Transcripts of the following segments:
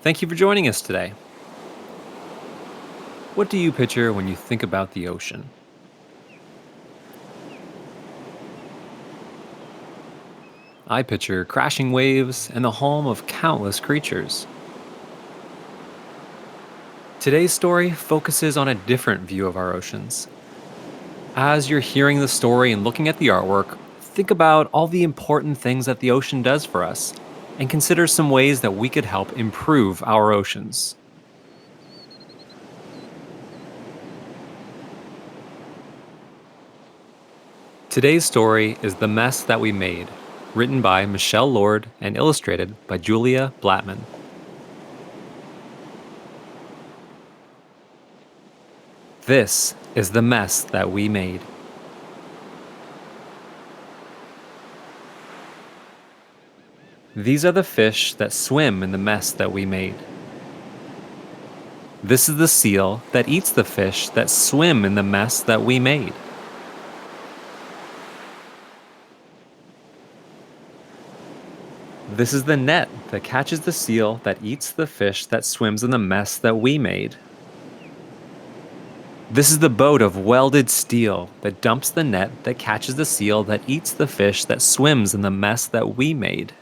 Thank you for joining us today. What do you picture when you think about the ocean? I picture crashing waves and the home of countless creatures. Today's story focuses on a different view of our oceans. As you're hearing the story and looking at the artwork, think about all the important things that the ocean does for us and consider some ways that we could help improve our oceans. Today's story is The Mess That We Made, written by Michelle Lord and illustrated by Julia Blattman. This is the mess that we made. These are the fish that swim in the mess that we made. This is the seal that eats the fish that swim in the mess that we made. This is the net that catches the seal that eats the fish that swims in the mess that we made. This is the boat of welded steel that dumps the net that catches the seal that eats the fish that swims in the mess that we made.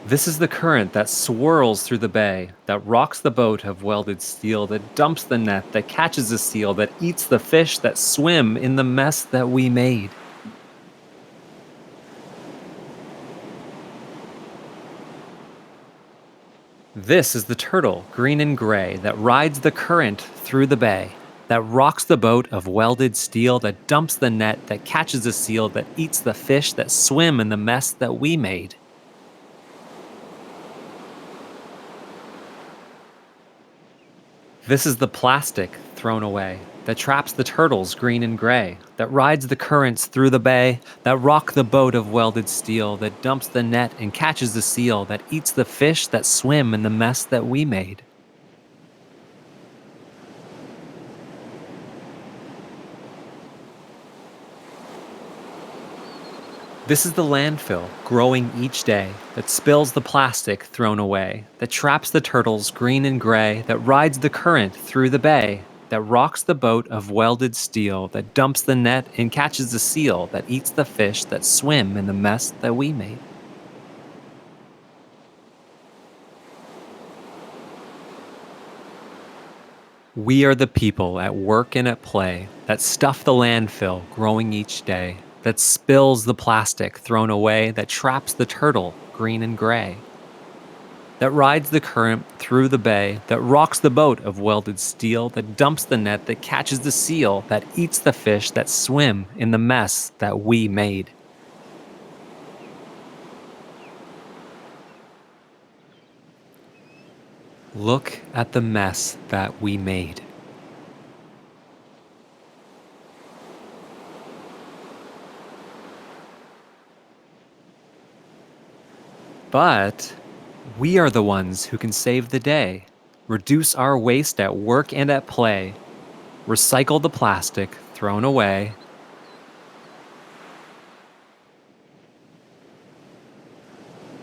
This is the current that swirls through the bay, that rocks the boat of welded steel, that dumps the net, that catches the seal, that eats the fish that swim in the mess that we made. This is the turtle, green and gray, that rides the current through the bay, that rocks the boat of welded steel, that dumps the net, that catches the seal, that eats the fish that swim in the mess that we made. This is the plastic thrown away that traps the turtles green and gray, that rides the currents through the bay, that rock the boat of welded steel, that dumps the net and catches the seal, that eats the fish that swim in the mess that we made. This is the landfill growing each day that spills the plastic thrown away, that traps the turtles green and gray, that rides the current through the bay, that rocks the boat of welded steel, that dumps the net and catches the seal, that eats the fish that swim in the mess that we made. We are the people at work and at play that stuff the landfill growing each day, that spills the plastic thrown away, that traps the turtle green and gray, that rides the current through the bay, that rocks the boat of welded steel, that dumps the net, that catches the seal, that eats the fish that swim in the mess that we made. Look at the mess that we made. But we are the ones who can save the day, reduce our waste at work and at play, recycle the plastic thrown away,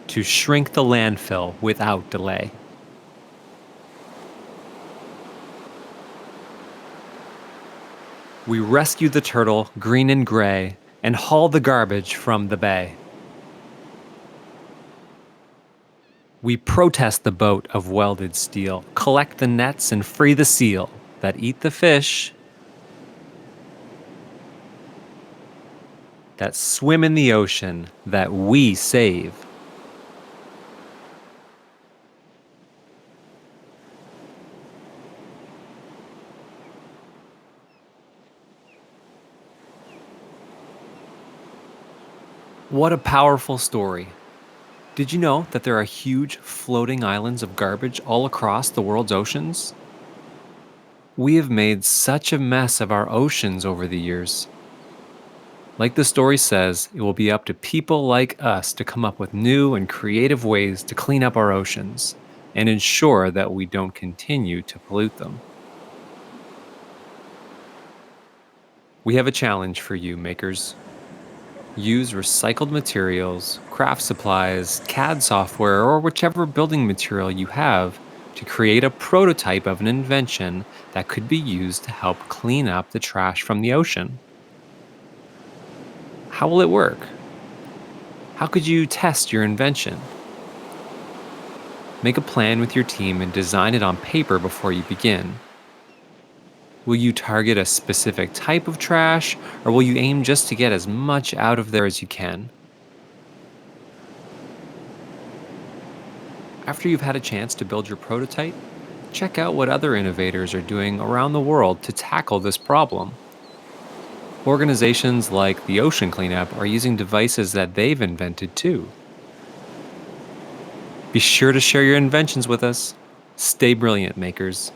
to shrink the landfill without delay. We rescue the turtle green and gray and haul the garbage from the bay. We protest the boat of welded steel, collect the nets and free the seal that eat the fish that swim in the ocean that we save. What a powerful story. Did you know that there are huge floating islands of garbage all across the world's oceans? We have made such a mess of our oceans over the years. Like the story says, it will be up to people like us to come up with new and creative ways to clean up our oceans and ensure that we don't continue to pollute them. We have a challenge for you, makers. Use recycled materials, craft supplies, CAD software, or whichever building material you have to create a prototype of an invention that could be used to help clean up the trash from the ocean. How will it work? How could you test your invention? Make a plan with your team and design it on paper before you begin. Will you target a specific type of trash, or will you aim just to get as much out of there as you can? After you've had a chance to build your prototype, check out what other innovators are doing around the world to tackle this problem. Organizations like the Ocean Cleanup are using devices that they've invented too. Be sure to share your inventions with us. Stay brilliant, makers.